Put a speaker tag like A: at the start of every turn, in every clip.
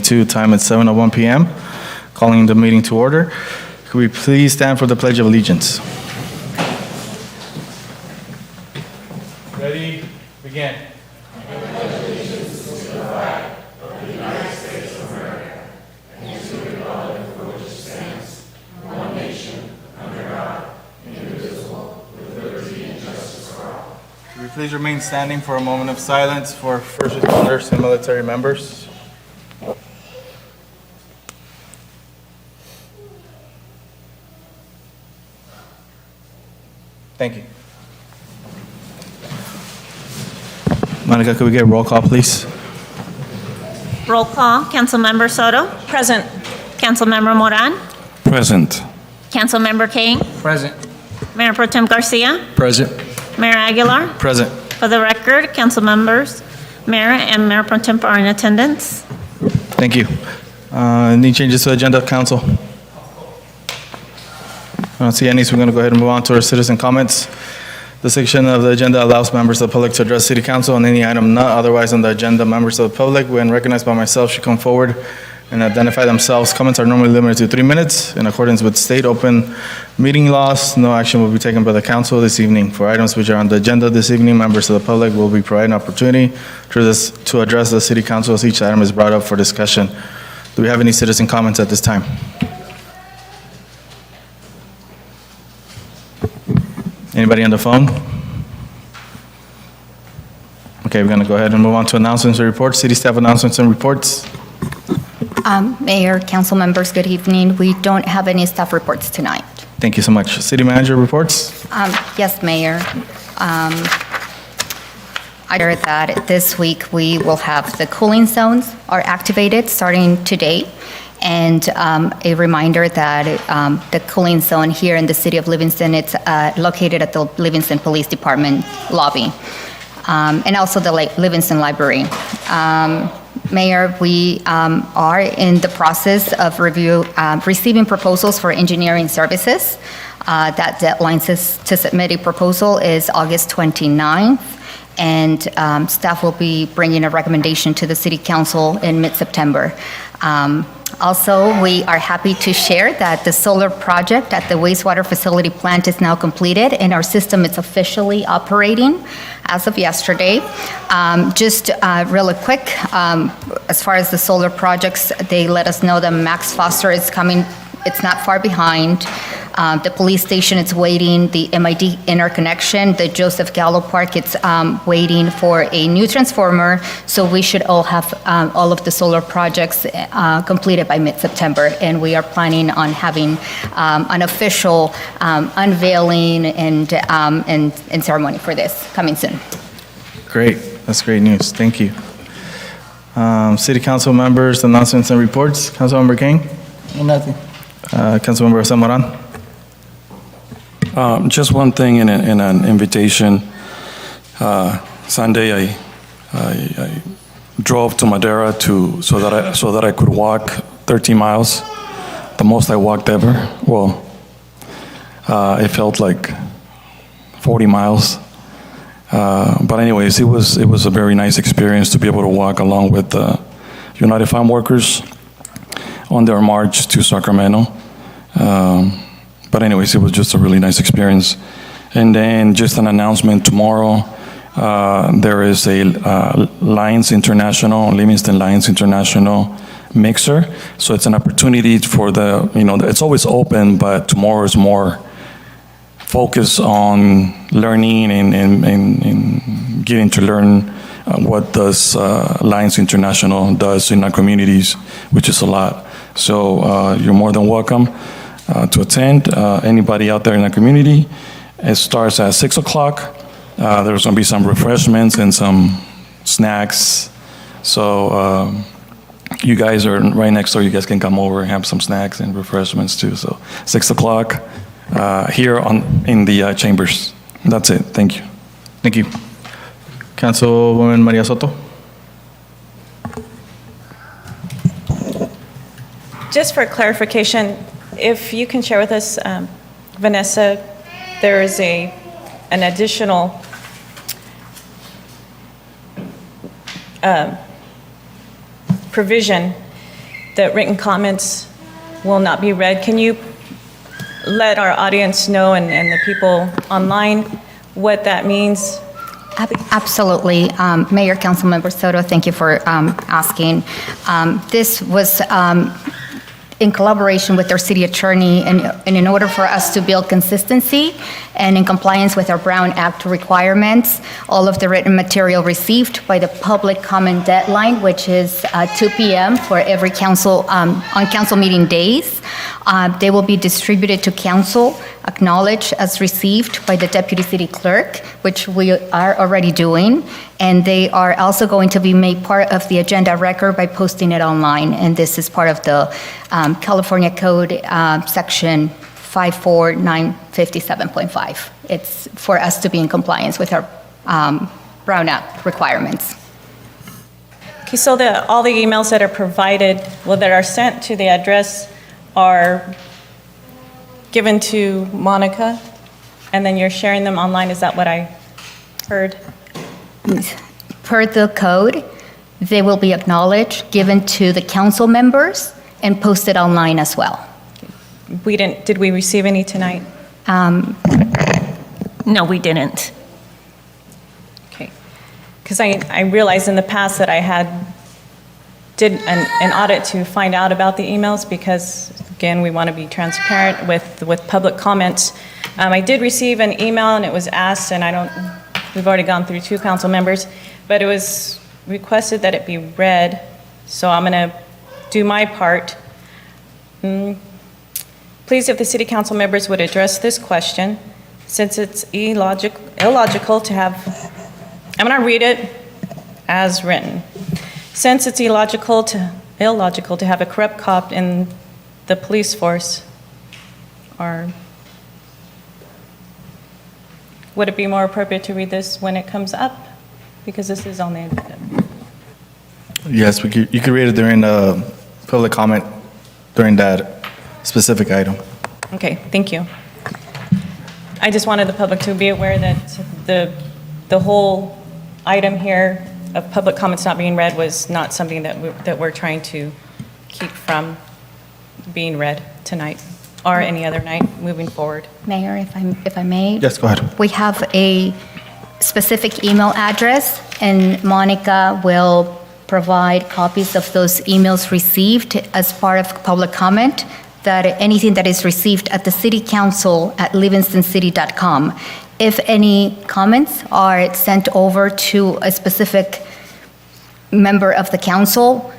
A: 2022. Time is 7:01 p.m. Calling the meeting to order. Could we please stand for the Pledge of Allegiance? Ready? Begin. Please remain standing for a moment of silence for first responders and military members. Thank you. Monica, could we get a roll call, please?
B: Roll call. Councilmember Soto?
C: Present.
B: Councilmember Moran?
D: Present.
B: Councilmember Kane?
A: Present.
B: Mayor Pro Tem Garcia?
D: Present.
B: Mayor Aguilar?
A: Present.
B: For the record, council members, Mayor and Mayor Pro Tem are in attendance.
A: Thank you. Any changes to the agenda, council? I don't see any, so we're going to go ahead and move on to our citizen comments. The section of the agenda allows members of the public to address city council on any item not otherwise on the agenda. Members of the public, when recognized by myself, should come forward and identify themselves. Comments are normally limited to 3 minutes. In accordance with state open meeting laws, no action will be taken by the council this evening. For items which are on the agenda this evening, members of the public will be provided an opportunity to address the city council as each item is brought up for discussion. Do we have any citizen comments at this time? Anybody on the phone? Okay, we're going to go ahead and move on to announcements and reports. City staff announcements and reports.
E: Mayor, council members, good evening. We don't have any staff reports tonight.
A: Thank you so much. City manager reports.
E: Yes, Mayor. I heard that this week we will have the cooling zones are activated starting today. And a reminder that the cooling zone here in the city of Livingston, it's located at the Livingston Police Department lobby. And also the Livingston Library. Mayor, we are in the process of receiving proposals for engineering services. That deadline to submit a proposal is August 29th, and staff will be bringing a recommendation to the City Council in mid-September. Also, we are happy to share that the solar project at the wastewater facility plant is now completed, and our system is officially operating as of yesterday. Just really quick, as far as the solar projects, they let us know that Max Foster is coming. It's not far behind. The police station is waiting, the MID interconnection, the Joseph Gallo Park, it's waiting for a new transformer, so we should all have all of the solar projects completed by mid-September, and we are planning on having an official unveiling and ceremony for this coming soon.
A: Great, that's great news. Thank you. City council members, announcements and reports. Councilmember King?
F: Nothing.
A: Councilmember Zamoran?
D: Just one thing in an invitation. Sunday, I drove to Madera so that I could walk 13 miles, the most I walked ever. Well, it felt like 40 miles. But anyways, it was a very nice experience to be able to walk along with the United Farm Workers on their march to Sacramento. But anyways, it was just a really nice experience. And then just an announcement tomorrow, there is a Livingston Lions International mixer. So it's an opportunity for it's always open, but tomorrow is more focused on learning and getting to learn what does Lions International does in our communities, which is a lot. So you're more than welcome to attend. Anybody out there in the community. It starts at 6 o'clock. There's going to be some refreshments and some snacks. So you guys are right next door. You guys can come over and have some snacks and refreshments too. So 6 o'clock here in the chambers. That's it. Thank you.
A: Thank you. Councilwoman Maria Soto?
C: Just for clarification, if you can share with us, Vanessa, there is an additional provision that written comments will not be read. Can you let our audience know and the people online what that means?
E: Absolutely. Mayor, Councilmember Soto, thank you for asking. This was in collaboration with our city attorney, and in order for us to build consistency and in compliance with our Brown Act requirements, all of the written material received by the public comment deadline, which is 2 p.m. for every council, on council meeting days, they will be distributed to council, acknowledged as received by the deputy city clerk, which we are already doing, and they are also going to be made part of the agenda record by posting it online, and this is part of the California Code section 54957.5. It's for us to be in compliance with our Brown Act requirements.
C: Okay, so all the emails that are provided, well, that are sent to the address are given to Monica, and then you're sharing them online, is that what I heard?
E: Per the code, they will be acknowledged, given to the council members, and posted online as well.
C: Did we receive any tonight?
B: No, we didn't.
C: Okay. Because I realized in the past that I did an audit to find out about the emails because, again, we want to be transparent with public comments. I did receive an email and it was asked, and we've already gone through 2 council members, but it was requested that it be read, so I'm going to do my part. Please, if the city council members would address this question, since it's illogical to have, I'm going to read it as written. Since it's illogical to have a corrupt cop in the police force, or would it be more appropriate to read this when it comes up? Because this is on the agenda.
A: Yes, you could read it during public comment during that specific item.
C: Okay, thank you. I just wanted the public to be aware that the whole item here of public comments not being read was not something that we're trying to keep from being read tonight or any other night moving forward.
E: Mayor, if I may?
A: Yes, go ahead.
E: We have a specific email address, and Monica will provide copies of those emails received as part of public comment, that anything that is received at the city council at livingstoncity.com. If any comments are sent over to a specific member of the council,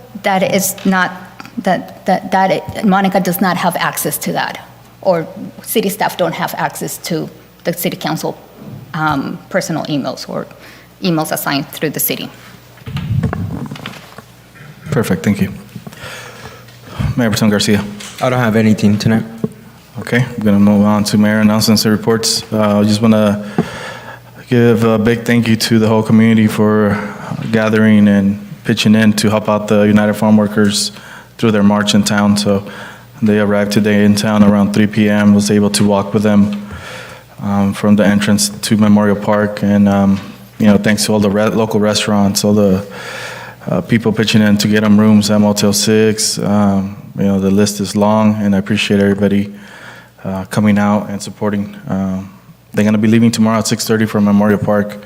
E: Monica does not have access to that, or city staff don't have access to the city council personal emails or emails assigned through the city.
A: Perfect, thank you. Mayor Pro Tem Garcia.
F: I don't have anything tonight.
A: Okay, we're going to move on to mayor announcements and reports. I just want to give a big thank you to the whole community for gathering and pitching in to help out the United Farm Workers through their march in town. So they arrived today in town around 3 p.m., was able to walk with them from the entrance to Memorial Park. And, thanks to all the local restaurants, all the people pitching in to get them rooms at Motel 6. The list is long, and I appreciate everybody coming out and supporting. They're going to be leaving tomorrow at 6:30 for Memorial Park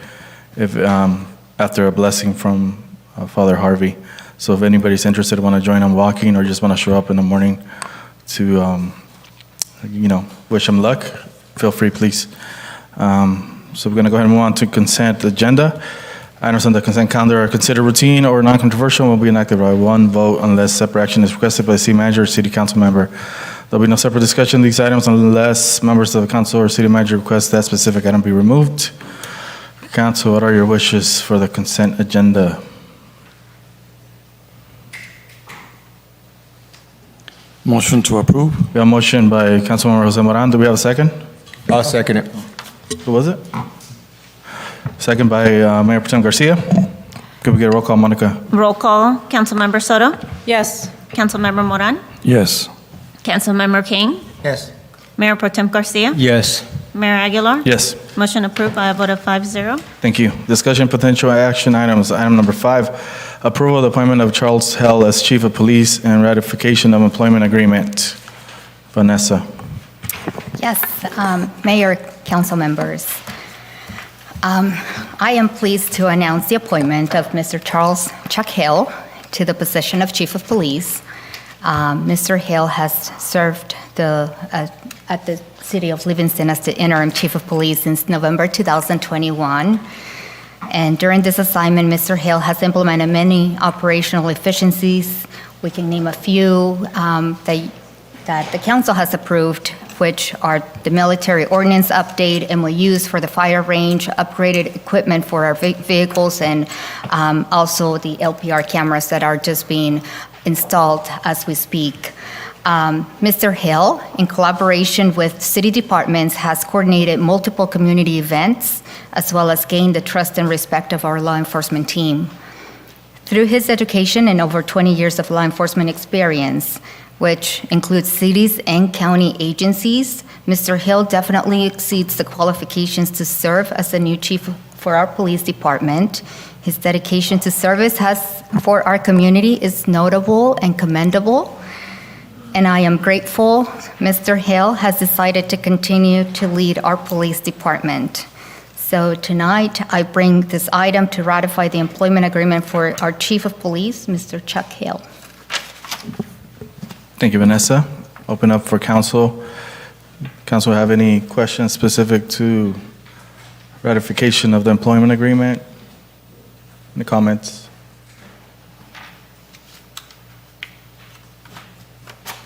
A: after a blessing from Father Harvey. So if anybody's interested, want to join them walking, or just want to show up in the morning to, wish them luck, feel free, please. So we're going to go ahead and move on to consent agenda. Items on the consent calendar are considered routine or non-controversial and will be enacted by one vote unless separate action is requested by the city manager or city council member. There'll be no separate discussion of these items unless members of the council or city manager request that specific item be removed. Council, what are your wishes for the consent agenda?
D: Motion to approve?
A: We have a motion by Councilmember Jose Moran. Do we have a second?
F: I'll second it.
A: Who was it? Second by Mayor Pro Tem Garcia. Could we get a roll call, Monica?
B: Roll call, Councilmember Soto,
C: Yes.
B: Councilmember Moran,
D: Yes.
B: Councilmember King,
F: Yes.
B: Mayor Pro Tem Garcia,
F: Yes.
B: Mayor Aguilar.
A: Yes.
B: Motion approved by a vote of 5-0.
A: Thank you. Discussion potential action items. Item number 5, approval of the appointment of Charles Hell as Chief of Police and ratification of employment agreement. Vanessa.
E: Yes, Mayor, council members. I am pleased to announce the appointment of Mr. Charles Chuck Hill to the position of Chief of Police. Mr. Hill has served at the City of Livingston as the interim Chief of Police since November 2021. And during this assignment, Mr. Hill has implemented many operational efficiencies. We can name a few that the council has approved, which are the military ordinance update, MOUs for the fire range, upgraded equipment for our vehicles, and also the LPR cameras that are just being installed as we speak. Mr. Hill, in collaboration with city departments, has coordinated multiple community events, as well as gained the trust and respect of our law enforcement team. Through his education and over 20 years of law enforcement experience, which includes cities and county agencies, Mr. Hill definitely exceeds the qualifications to serve as the new chief for our police department. His dedication to service for our community is notable and commendable, and I am grateful Mr. Hill has decided to continue to lead our police department. So tonight, I bring this item to ratify the employment agreement for our chief of police, Mr. Chuck Hill.
A: Thank you, Vanessa. Open up for council. Council have any questions specific to ratification of the employment agreement? Any comments?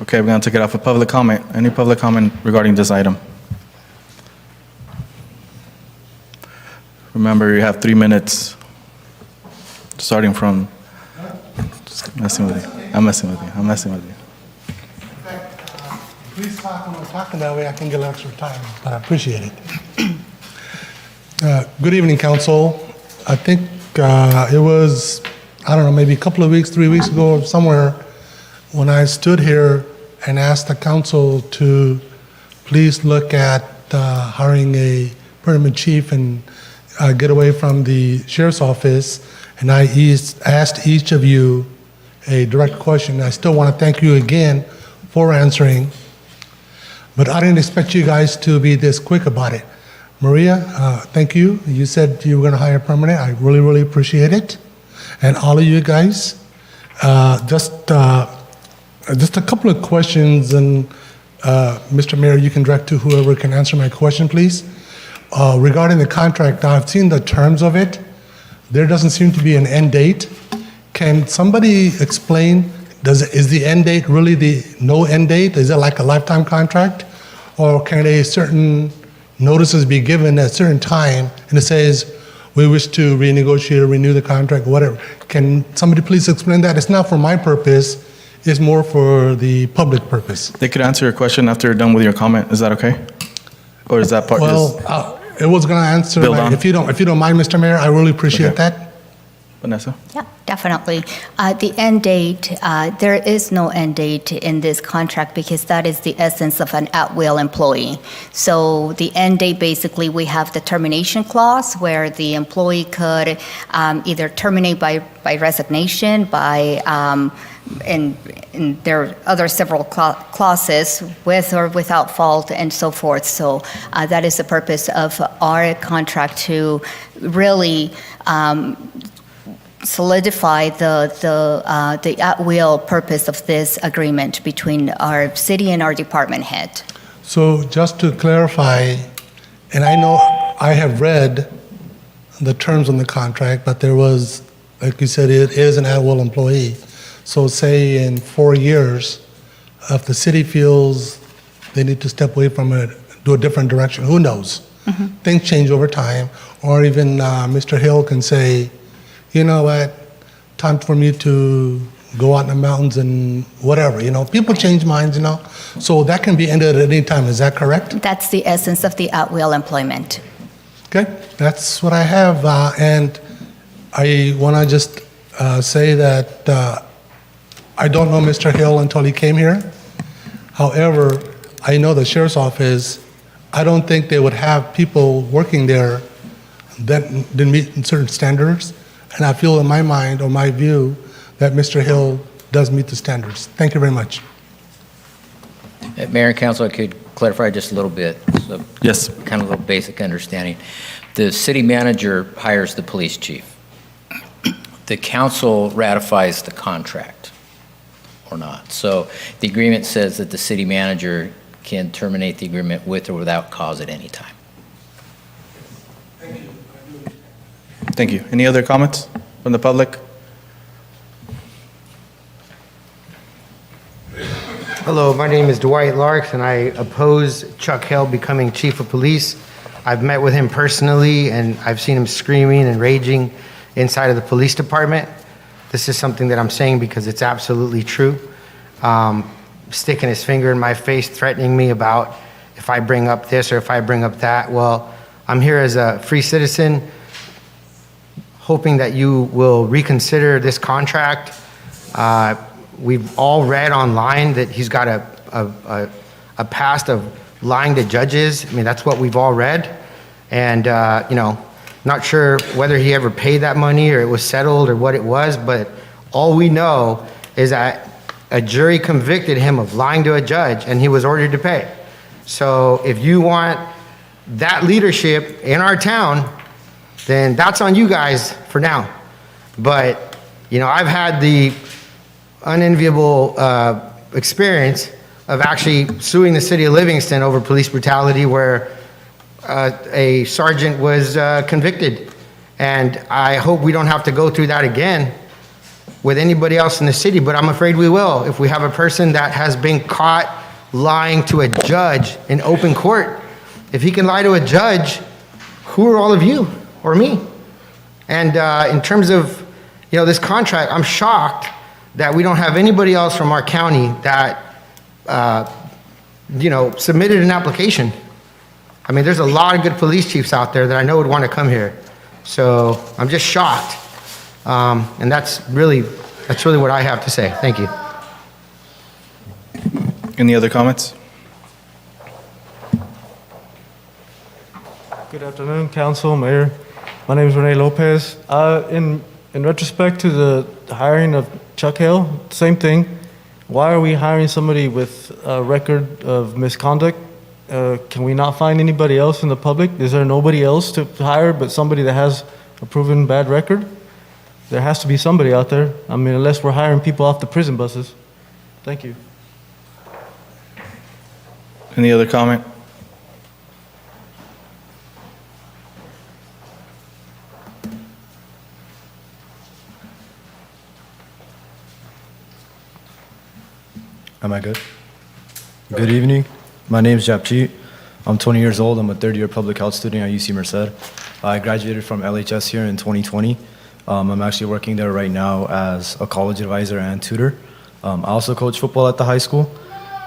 A: Okay, we're going to take it off for public comment. Any public comment regarding this item? Remember, you have 3 minutes, starting from, just messing with you. I'm messing with you.
G: Please talk when I'm talking, that way I can get a little extra time, but I appreciate it. Good evening, council. I think it was, I don't know, maybe a couple of weeks, 3 weeks ago, or somewhere, when I stood here and asked the council to please look at hiring a permanent chief and get away from the sheriff's office, and I asked each of you a direct question. I still want to thank you again for answering. But I didn't expect you guys to be this quick about it. Maria, thank you. You said you were going to hire permanent. I really, really appreciate it. And all of you guys, just a couple of questions, and Mr. Mayor, you can direct to whoever can answer my question, please. Regarding the contract, I've seen the terms of it. There doesn't seem to be an end date. Can somebody explain? Is the end date really the no end date? Is it like a lifetime contract? Or can a certain notices be given at a certain time and it says, we wish to renegotiate or renew the contract, whatever? Can somebody please explain that? It's not for my purpose, it's more for the public purpose.
A: They could answer your question after you're done with your comment. Is that okay? Or is that part?
G: Well, it was gonna answer,
A: Build on.
G: if you don't mind, Mr. Mayor, I really appreciate
A: Okay.
G: that.
A: Vanessa?
E: Yeah, definitely. The end date, there is no end date in this contract because that is the essence of an at-will employee. So the end date, basically, we have the termination clause where the employee could either terminate by resignation, and there are other several clauses, with or without fault, and so forth. So that is the purpose of our contract, to really solidify the at-will purpose of this agreement between our city and our department head.
G: So just to clarify, and I know I have read the terms on the contract, but there was, like you said, it is an at-will employee. So say in 4 years, if the city feels they need to step away from it, do a different direction, who knows?
E: Mm-hmm.
G: Things change over time. Or even Mr. Hill can say, you know what, time for me to go out in the mountains and whatever, people change minds, So that can be ended at any time, is that correct?
E: That's the essence of the at-will employment.
G: Okay, that's what I have. And I want to just say that I don't know Mr. Hill until he came here. However, I know the sheriff's office, I don't think they would have people working there that didn't meet certain standards. And I feel in my mind or my view that Mr. Hill does meet the standards. Thank you very much.
H: Mayor and Council, I could clarify just a little bit, so
A: Yes.
H: kind of a little basic understanding. The city manager hires the police chief. The council ratifies the contract or not. So the agreement says that the city manager can terminate the agreement with or without cause at any time.
A: Thank you. Any other comments from the public?
I: Hello, my name is Dwight Larks, and I oppose Chuck Hill becoming chief of police. I've met with him personally, and I've seen him screaming and raging inside of the police department. This is something that I'm saying because it's absolutely true. Sticking his finger in my face, threatening me about if I bring up this or if I bring up that. Well, I'm here as a free citizen, hoping that you will reconsider this contract. We've all read online that he's got a past of lying to judges. I mean, that's what we've all read. And, not sure whether he ever paid that money or it was settled or what it was, but all we know is that a jury convicted him of lying to a judge and he was ordered to pay. So if you want that leadership in our town, then that's on you guys for now. But, I've had the unenviable experience of actually suing the city of Livingston over police brutality where a sergeant was convicted. And I hope we don't have to go through that again with anybody else in the city, but I'm afraid we will if we have a person that has been caught lying to a judge in open court. If he can lie to a judge, who are all of you or me? And in terms of this contract, I'm shocked that we don't have anybody else from our county that submitted an application. I mean, there's a lot of good police chiefs out there that I know would want to come here. So I'm just shocked. And that's really what I have to say. Thank you.
A: Any other comments?
J: Good afternoon, Council, Mayor. My name is Rene Lopez. In retrospect to the hiring of Chuck Hill, same thing. Why are we hiring somebody with a record of misconduct? Can we not find anybody else in the public? Is there nobody else to hire but somebody that has a proven bad record? There has to be somebody out there. I mean, unless we're hiring people off the prison buses. Thank you.
A: Any other comment?
K: Am I good? Good evening. My name is Japjeet. I'm 20 years old. I'm a third-year public health student at UC Merced. I graduated from LHS here in 2020. I'm actually working there right now as a college advisor and tutor. I also coach football at the high school,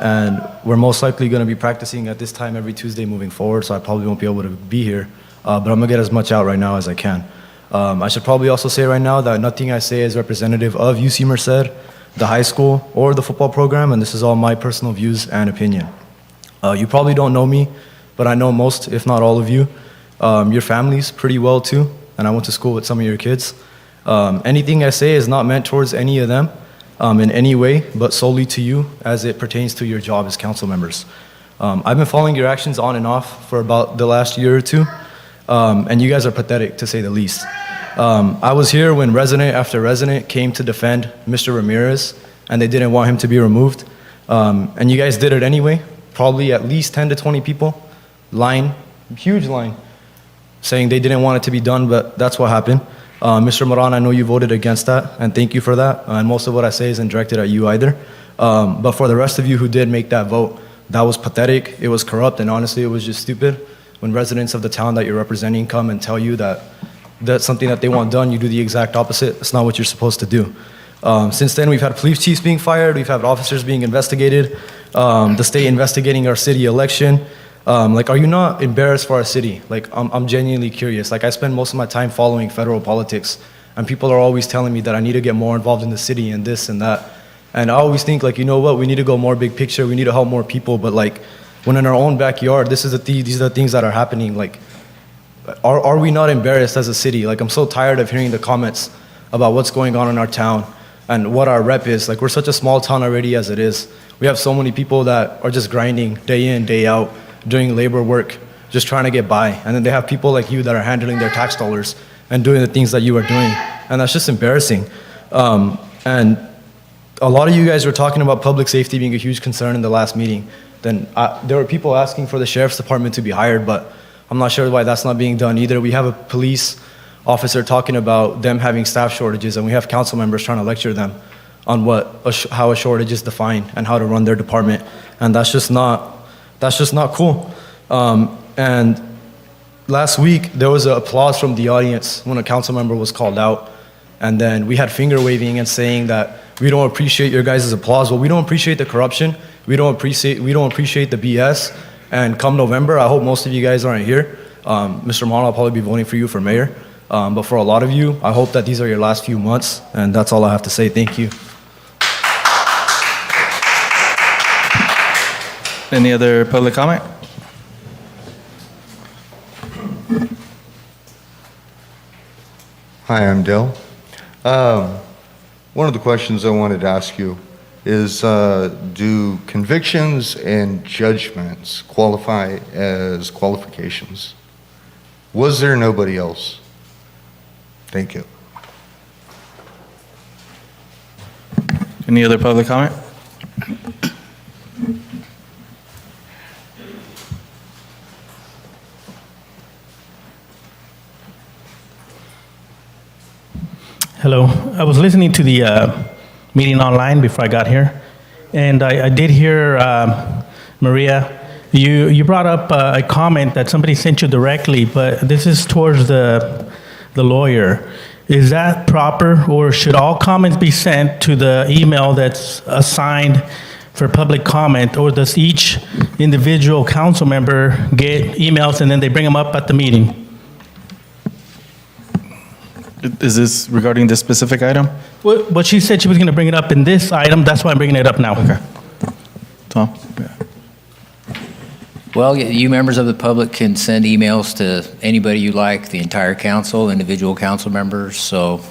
K: and we're most likely going to be practicing at this time every Tuesday moving forward, so I probably won't be able to be here, but I'm going to get as much out right now as I can. I should probably also say right now that nothing I say is representative of UC Merced, the high school, or the football program, and this is all my personal views and opinion. You probably don't know me, but I know most, if not all of you. Your families pretty well too, and I went to school with some of your kids. Anything I say is not meant towards any of them in any way, but solely to you as it pertains to your job as council members. I've been following your actions on and off for about the last year or two, and you guys are pathetic to say the least. I was here when resident after resident came to defend Mr. Ramirez, and they didn't want him to be removed. And you guys did it anyway, probably at least 10 to 20 people, huge line, saying they didn't want it to be done, but that's what happened. Mr. Moran, I know you voted against that, and thank you for that. And most of what I say isn't directed at you either. But for the rest of you who did make that vote, that was pathetic, it was corrupt, and honestly, it was just stupid. When residents of the town that you're representing come and tell you that that's something that they want done, you do the exact opposite. It's not what you're supposed to do. Since then, we've had police chiefs being fired, we've had officers being investigated, the state investigating our city election. Are you not embarrassed for our city? I'm genuinely curious. I spend most of my time following federal politics, and people are always telling me that I need to get more involved in the city and this and that. And I always think, you know what, we need to go more big picture, we need to help more people, but when in our own backyard, these are the things that are happening. Are we not embarrassed as a city? Like, I'm so tired of hearing the comments about what's going on in our town and what our rep is. Like, we're such a small town already as it is. We have so many people that are just grinding day in, day out, doing labor work, just trying to get by. And then they have people like you that are handling their tax dollars and doing the things that you are doing. And that's just embarrassing. And a lot of you guys were talking about public safety being a huge concern in the last meeting. Then there were people asking for the sheriff's department to be hired, but I'm not sure why that's not being done either. We have a police officer talking about them having staff shortages, and we have council members trying to lecture them on how a shortage is defined and how to run their department. And that's just not cool. And last week, there was an applause from the audience when a council member was called out. And then we had finger waving and saying that we don't appreciate your guys' applause. Well, we don't appreciate the corruption. We don't appreciate the BS. And come November, I hope most of you guys aren't here. Mr. Mahal, I'll probably be voting for you for mayor. But for a lot of you, I hope that these are your last few months. And that's all I have to say. Thank you.
A: Any other public comment?
L: Hi, I'm Dale. One of the questions I wanted to ask you is, do convictions and judgments qualify as qualifications? Was there nobody else? Thank you.
A: Any other public comment?
M: Hello. I was listening to the meeting online before I got here, and I did hear, Maria, you brought up a comment that somebody sent you directly, but this is towards the lawyer. Is that proper, or should all comments be sent to the email that's assigned for public comment, or does each individual council member get emails and then they bring them up at the meeting?
A: Is this regarding this specific item?
M: Well, she said she was going to bring it up in this item, that's why I'm bringing it up now.
A: Okay. Tom? Yeah.
H: Well, you members of the public can send emails to anybody you like, the entire council, individual council members, so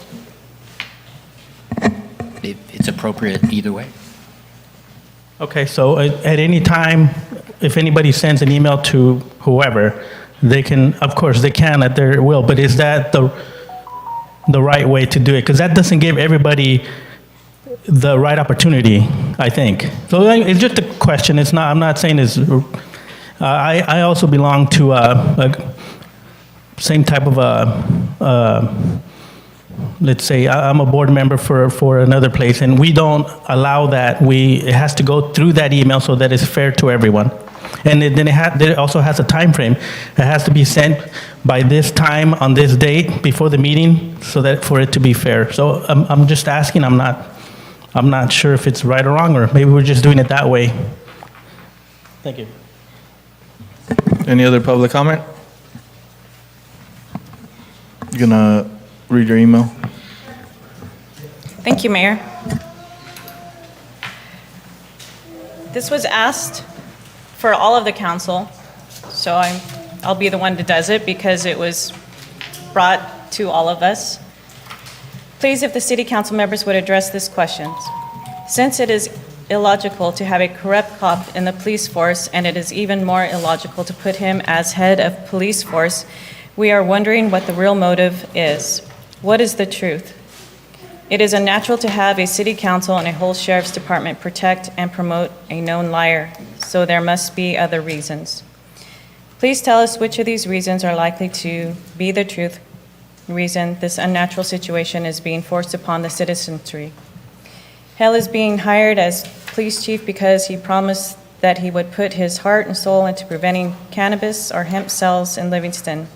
H: it's appropriate either way.
M: Okay, so at any time, if anybody sends an email to whoever, they can, of course, they can at their will, but is that the right way to do it? Because that doesn't give everybody the right opportunity, I think. So it's just a question. It's not, I'm not saying it's, I also belong to a same type of let's say I'm a board member for another place, and we don't allow that. It has to go through that email so that it's fair to everyone. And then it also has a time frame. It has to be sent by this time on this date before the meeting, so that for it to be fair. So I'm just asking. I'm not sure if it's right or wrong, or maybe we're just doing it that way. Thank you.
A: Any other public comment? You gonna read your email?
C: Thank you, Mayor. This was asked for all of the council, so I'll be the one that does it because it was brought to all of us. Please, if the city council members would address these questions. Since it is illogical to have a corrupt cop in the police force, and it is even more illogical to put him as head of police force, we are wondering what the real motive is. What is the truth? It is unnatural to have a city council and a whole sheriff's department protect and promote a known liar, so there must be other reasons. Please tell us which of these reasons are likely to be the truth reason this unnatural situation is being forced upon the citizenry. Hale is being hired as police chief because he promised that he would put his heart and soul into preventing cannabis or hemp sales in Livingston,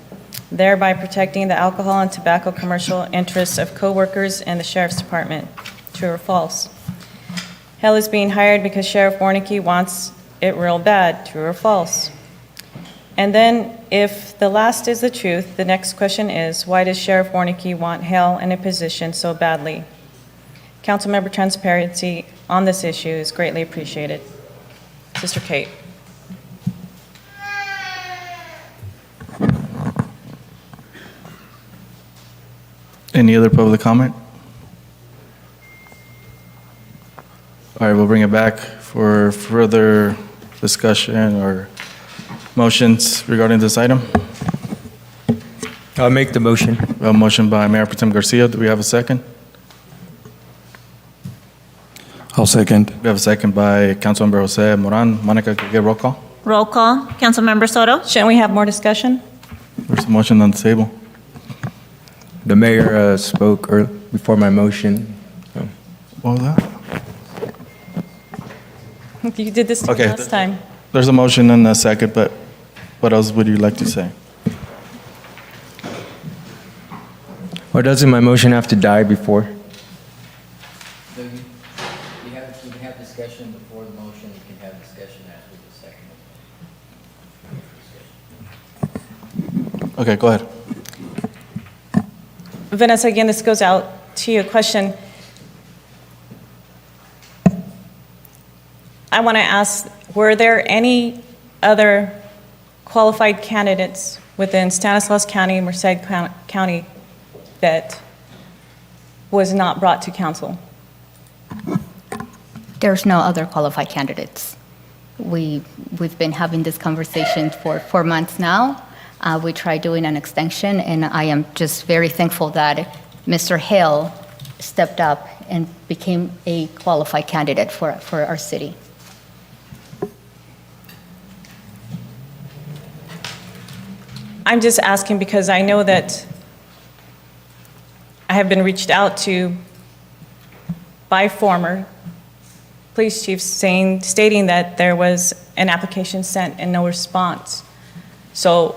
C: thereby protecting the alcohol and tobacco commercial interests of co-workers in the sheriff's department. True or false? Hale is being hired because Sheriff Warnicki wants it real bad. True or false? And then, if the last is the truth, the next question is, why does Sheriff Warnicki want Hale in a position so badly? Councilmember transparency on this issue is greatly appreciated. Sister Kate.
A: Any other public comment? All right, we'll bring it back for further discussion or motions regarding this item.
F: I'll make the motion.
A: A motion by Mayor Protem Garcia. Do we have a second?
D: I'll second.
A: We have a second by Councilmember Jose Moran. Monica, could you get roll call?
B: Roll call. Councilmember Soto?
C: Shouldn't we have more discussion?
A: There's a motion on the table.
F: The mayor spoke before my motion.
A: What was that?
C: You did this to me
A: Okay.
C: last time.
A: There's a motion and a second, but what else would you like to say?
F: Or doesn't my motion have to die before?
H: So you can have discussion before the motion, you can have discussion after the second.
A: Okay, go ahead.
C: Vanessa, again, this goes out to you. A question. I want to ask, were there any other qualified candidates within Stanislaus County, Merced County that was not brought to council?
E: There's no other qualified candidates. We've been having this conversation for 4 months now. We tried doing an extension, and I am just very thankful that Mr. Hale stepped up and became a qualified candidate for our city.
C: I'm just asking because I know that I have been reached out to by former police chiefs stating that there was an application sent and no response. So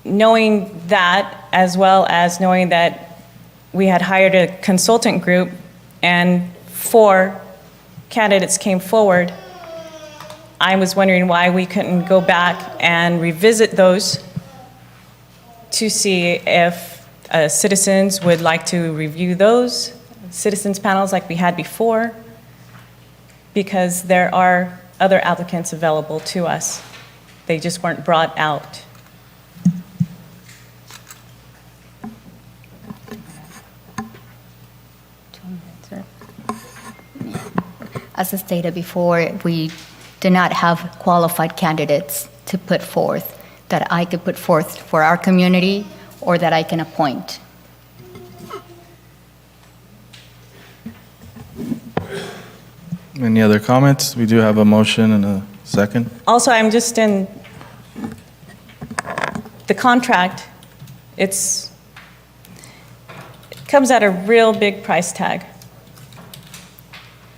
C: knowing that, as well as knowing that we had hired a consultant group and 4 candidates came forward, I was wondering why we couldn't go back and revisit those to see if citizens would like to review those citizens panels like we had before, because there are other applicants available to us. They just weren't brought out.
E: As I stated before, we do not have qualified candidates to put forth that I could put forth for our community or that I can appoint.
A: Any other comments? We do have a motion and a second.
C: Also, I'm just in the contract, it comes at a real big price tag.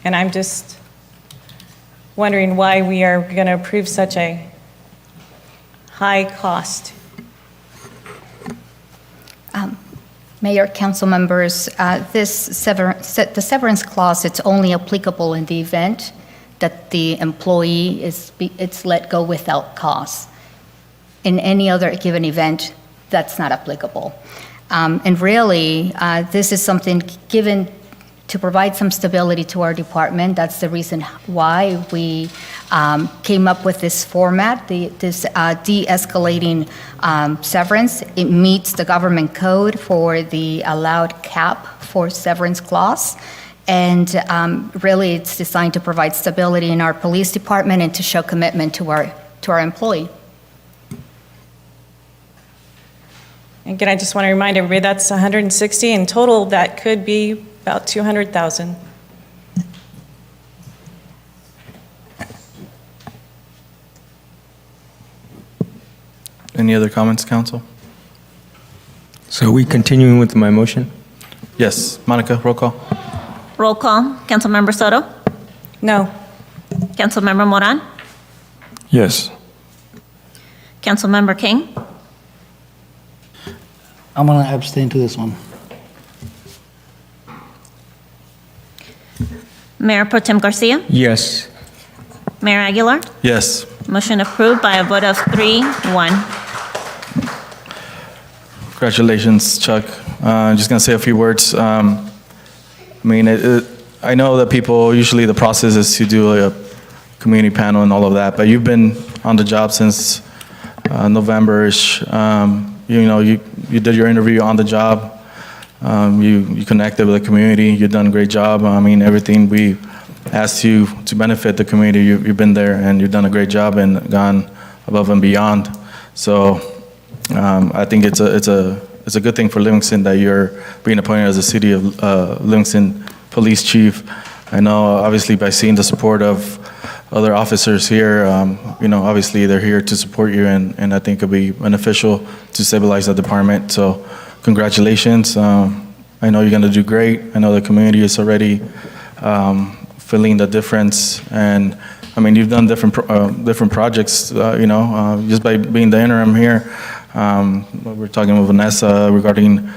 C: And I'm just wondering why we are going to approve such a high cost.
E: Mayor, council members, the severance clause, it's only applicable in the event that the employee it's let go without cause. In any other given event, that's not applicable. And really, this is something given to provide some stability to our department. That's the reason why we came up with this format, this de-escalating severance. It meets the government code for the allowed cap for severance clause. And really, it's designed to provide stability in our police department and to show commitment to our employee.
C: Again, I just want to remind everybody that's 160 in total. That could be about 200,000.
A: Any other comments, council?
F: So are we continuing with my motion?
A: Yes. Monica, roll call.
B: Roll call. Councilmember Soto?
C: No.
B: Councilmember Moran?
D: Yes.
B: Councilmember King?
N: I'm going to abstain to this one.
B: Mayor Protem Garcia?
F: Yes.
B: Mayor Aguilar?
A: Yes.
B: Motion approved by a vote of 3-1.
A: Congratulations, Chuck. I'm just going to say a few words. I mean, I know that people, usually the process is to do a community panel and all of that, but you've been on the job since November-ish. you did your interview on the job. You connected with the community. You've done a great job. I mean, everything we asked you to benefit the community, you've been there and you've done a great job and gone above and beyond. So I think it's a good thing for Livingston that you're being appointed as the City of Livingston Police Chief. I know, obviously, by seeing the support of other officers here, obviously they're here to support you, and I think it'll be beneficial to stabilize the department. So congratulations. I know you're going to do great. I know the community is already feeling the difference. And I mean, you've done different projects, just by being the interim here. We're talking with Vanessa regarding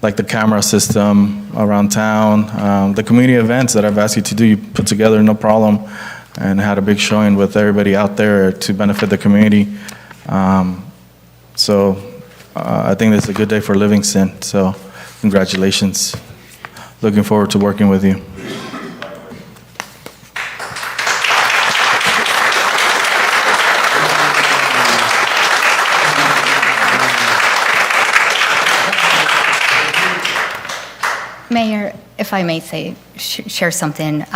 A: like the camera system around town, the community events that I've asked you to do, you put together no problem, and had a big showing with everybody out there to benefit the community. So I think it's a good day for Livingston. So congratulations. Looking forward to working with you.
E: Mayor, if I may say, share something.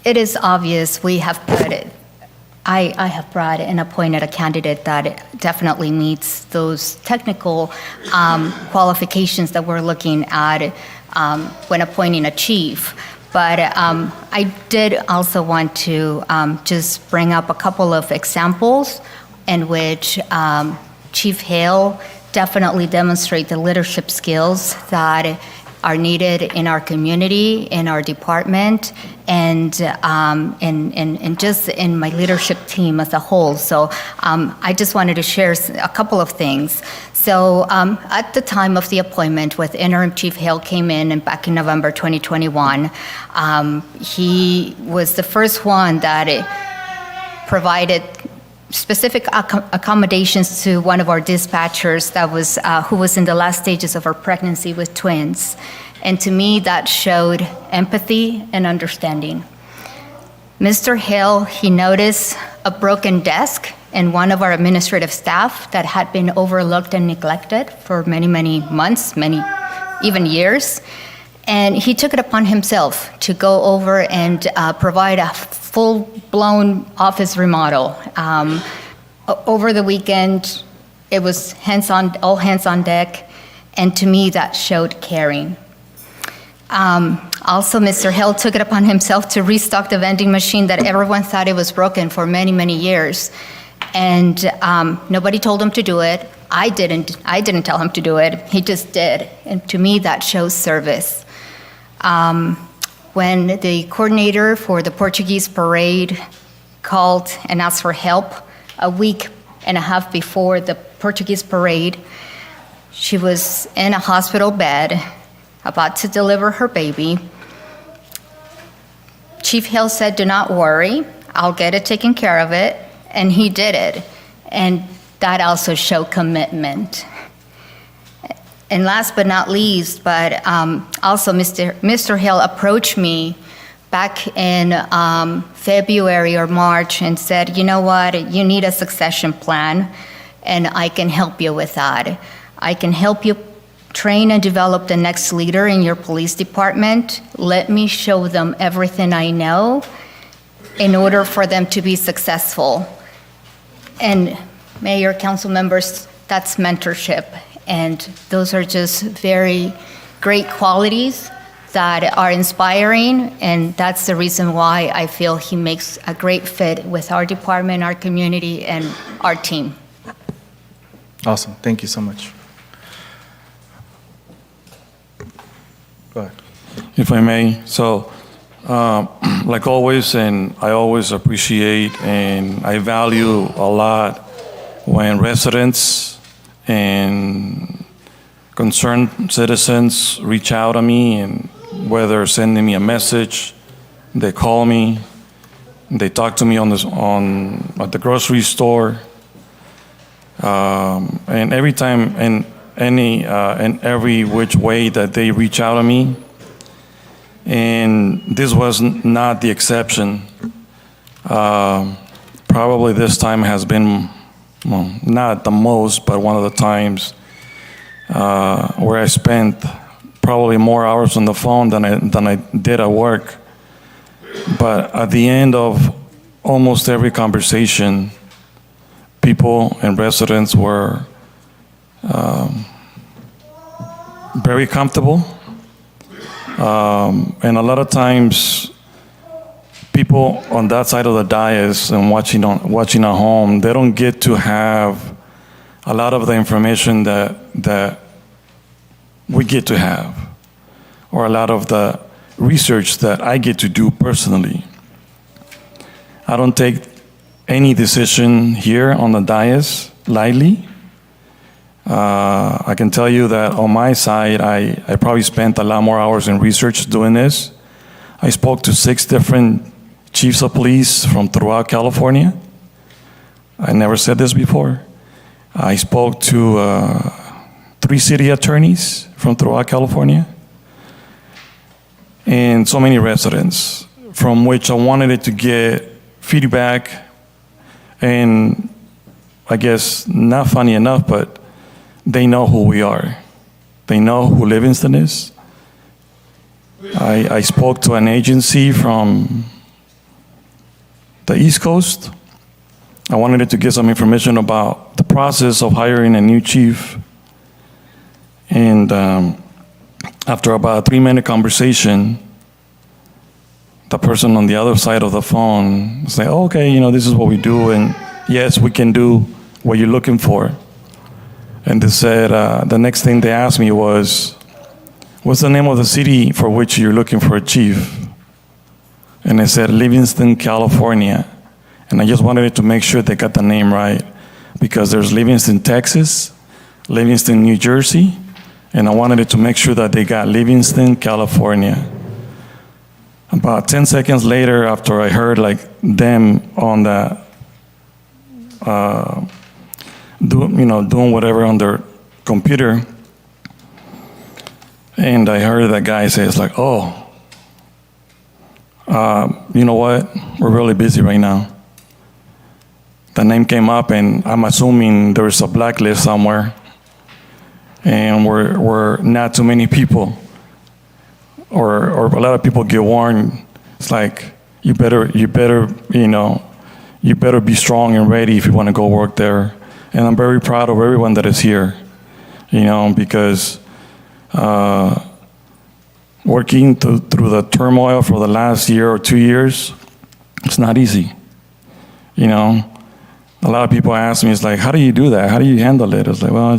E: It is obvious we have put it, I have brought and appointed a candidate that definitely meets those technical qualifications that we're looking at when appointing a chief. But I did also want to just bring up a couple of examples in which Chief Hale definitely demonstrate the leadership skills that are needed in our community, in our department, and just in my leadership team as a whole. So I just wanted to share a couple of things. So at the time of the appointment, with interim Chief Hale came in, and back in November 2021, he was the first one that provided specific accommodations to one of our dispatchers that was who was in the last stages of her pregnancy with twins. And to me, that showed empathy and understanding. Mr. Hale, he noticed a broken desk in one of our administrative staff that had been overlooked and neglected for many, many months, many even years. And he took it upon himself to go over and provide a full-blown office remodel. Over the weekend, it was all hands on deck, and to me, that showed caring. Also, Mr. Hill took it upon himself to restock the vending machine that everyone thought it was broken for many, many years. And nobody told him to do it. I didn't tell him to do it. He just did. And to me, that shows service. When the coordinator for the Portuguese parade called and asked for help a week and a half before the Portuguese parade, she was in a hospital bed, about to deliver her baby. Chief Hill said, "Do not worry, I'll get it taken care of it," and he did it. And that also showed commitment. And last but not least, but also Mr. Hill approached me back in February or March and said, "You know what, you need a succession plan, and I can help you with that. I can help you train and develop the next leader in your police department. Let me show them everything I know in order for them to be successful." And Mayor, council members, that's mentorship. And those are just very great qualities that are inspiring, and that's the reason why I feel he makes a great fit with our department, our community, and our team.
A: Awesome. Thank you so much. Go ahead.
D: If I may, so like always, and I always appreciate and I value a lot when residents and concerned citizens reach out to me, and whether sending me a message, they call me, they talk to me at the grocery store, and every time and every which way that they reach out to me. And this was not the exception. Probably this time has been well, not the most, but one of the times where I spent probably more hours on the phone than I did at work. But at the end of almost every conversation, people and residents were very comfortable. And a lot of times, people on that side of the dais and watching at home, they don't get to have a lot of the information that we get to have, or a lot of the research that I get to do personally. I don't take any decision here on the dais lightly. I can tell you that on my side, I probably spent a lot more hours in research doing this. I spoke to 6 different chiefs of police from throughout California. I never said this before. I spoke to 3 city attorneys from throughout California, and so many residents, from which I wanted to get feedback. And I guess not funny enough, but they know who we are. They know who Livingston is. I spoke to an agency from the East Coast. I wanted to get some information about the process of hiring a new chief. And after about a 3-minute conversation, the person on the other side of the phone said, oh, okay, this is what we do, and yes, we can do what you're looking for. And they said, the next thing they asked me was, what's the name of the city for which you're looking for a chief? And I said, Livingston, California. And I just wanted to make sure they got the name right, because there's Livingston, Texas, Livingston, New Jersey, and I wanted to make sure that they got Livingston, California. About 10 seconds later, after I heard them on the, doing whatever on their computer, and I heard that guy say, oh, you know what? We're really busy right now. The name came up, and I'm assuming there's a blacklist somewhere, and we're not too many people, or a lot of people get warned. It's like, you better be strong and ready if you want to go work there. And I'm very proud of everyone that is here, because working through the turmoil for the last year or 2 years, it's not easy. A lot of people ask me, it's like, how do you do that? How do you handle it? It's like, well,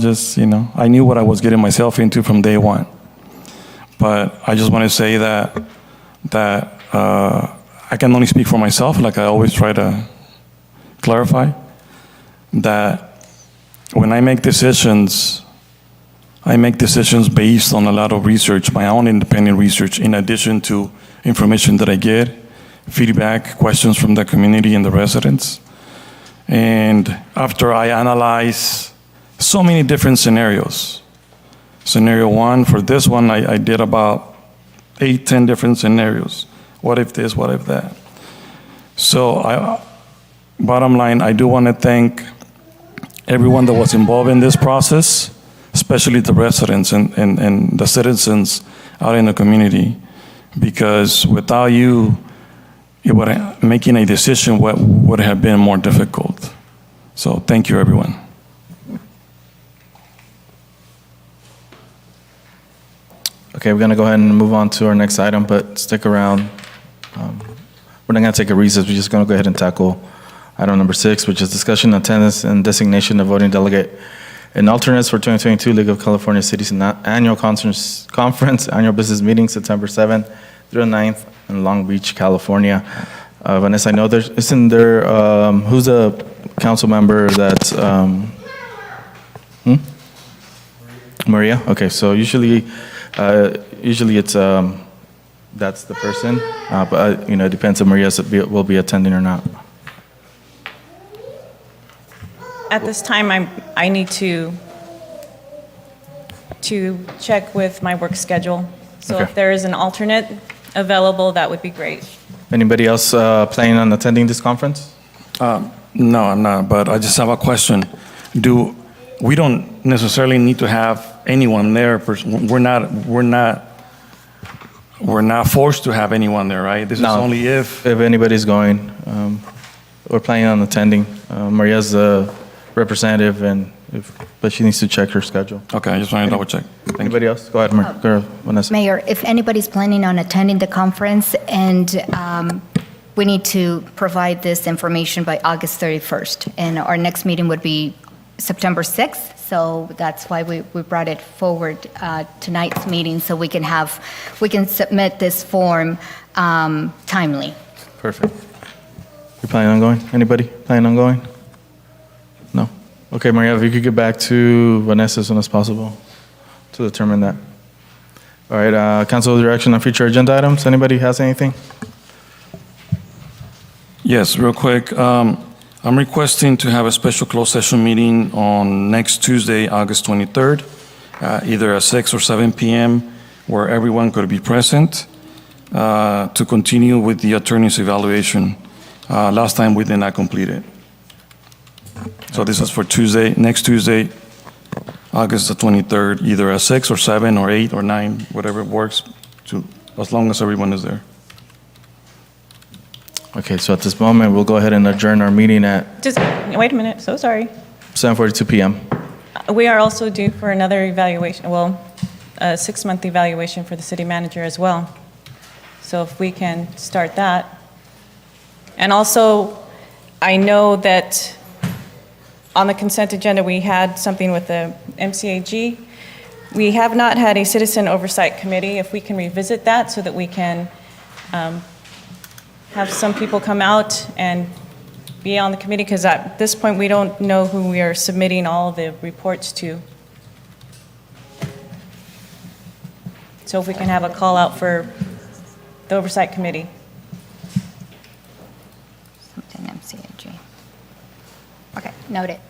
D: I knew what I was getting myself into from day one. But I just want to say that I can only speak for myself, like I always try to clarify, that when I make decisions based on a lot of research, my own independent research, in addition to information that I get, feedback, questions from the community and the residents. And after I analyze so many different scenarios, scenario 1, for this one, I did about 8-10 different scenarios. What if this, what if that? So bottom line, I do want to thank everyone that was involved in this process, especially the residents and the citizens out in the community, because without you, making a decision would have been more difficult. So thank you, everyone.
A: Okay, we're going to go ahead and move on to our next item, but stick around. We're not going to take a recess. We're just going to go ahead and tackle item number 6, which is discussion, attendance, and designation of voting delegate and alternates for 2022 League of California Cities Annual Conference, Annual Business Meeting, September 7th through 9th in Long Beach, California. Vanessa, I know isn't there, who's a council member that's, Maria? Okay, so usually it's, that's the person, but it depends if Maria will be attending or not.
C: At this time, I need to check with my work schedule. So
A: Okay.
C: if there is an alternate available, that would be great.
A: Anybody else planning on attending this conference?
D: No, I'm not, but I just have a question. We don't necessarily need to have anyone there. We're not forced to have anyone there, right? This is
A: No.
D: only if.
A: If anybody's going, we're planning on attending. Maria's the representative, but she needs to check her schedule.
D: Okay, I just wanted to double check. Thank you.
A: Anybody else? Go ahead, Vanessa.
E: Mayor, if anybody's planning on attending the conference and we need to provide this information by August 31st, and our next meeting would be September 6th, so that's why we brought it forward tonight's meeting, so we can submit this form timely.
A: Perfect. You planning on going? Anybody planning on going? No? Okay, Maria, if you could get back to Vanessa as soon as possible to determine that. All right, council direction on future agenda items. Anybody has anything?
D: Yes, real quick. I'm requesting to have a special closed session meeting on next Tuesday, August 23rd, either at 6 or 7 p.m., where everyone could be present to continue with the attorney's evaluation. Last time we did not complete it. So this is for Tuesday, next Tuesday, August the 23rd, either at 6 or 7 or 8 or 9, whatever works, as long as everyone is there.
A: Okay, so at this moment, we'll go ahead and adjourn our meeting at
C: Just, wait a minute, so sorry.
A: 7:42 p.m.
C: We are also due for another evaluation, well, a 6-month evaluation for the city manager as well. So if we can start that. And also, I know that on the consent agenda, we had something with the MCAG. We have not had a citizen oversight committee. If we can revisit that so that we can have some people come out and be on the committee, because at this point, we don't know who we are submitting all the reports to. So if we can have a call out for the oversight committee.
E: Something MCAG. Okay, noted.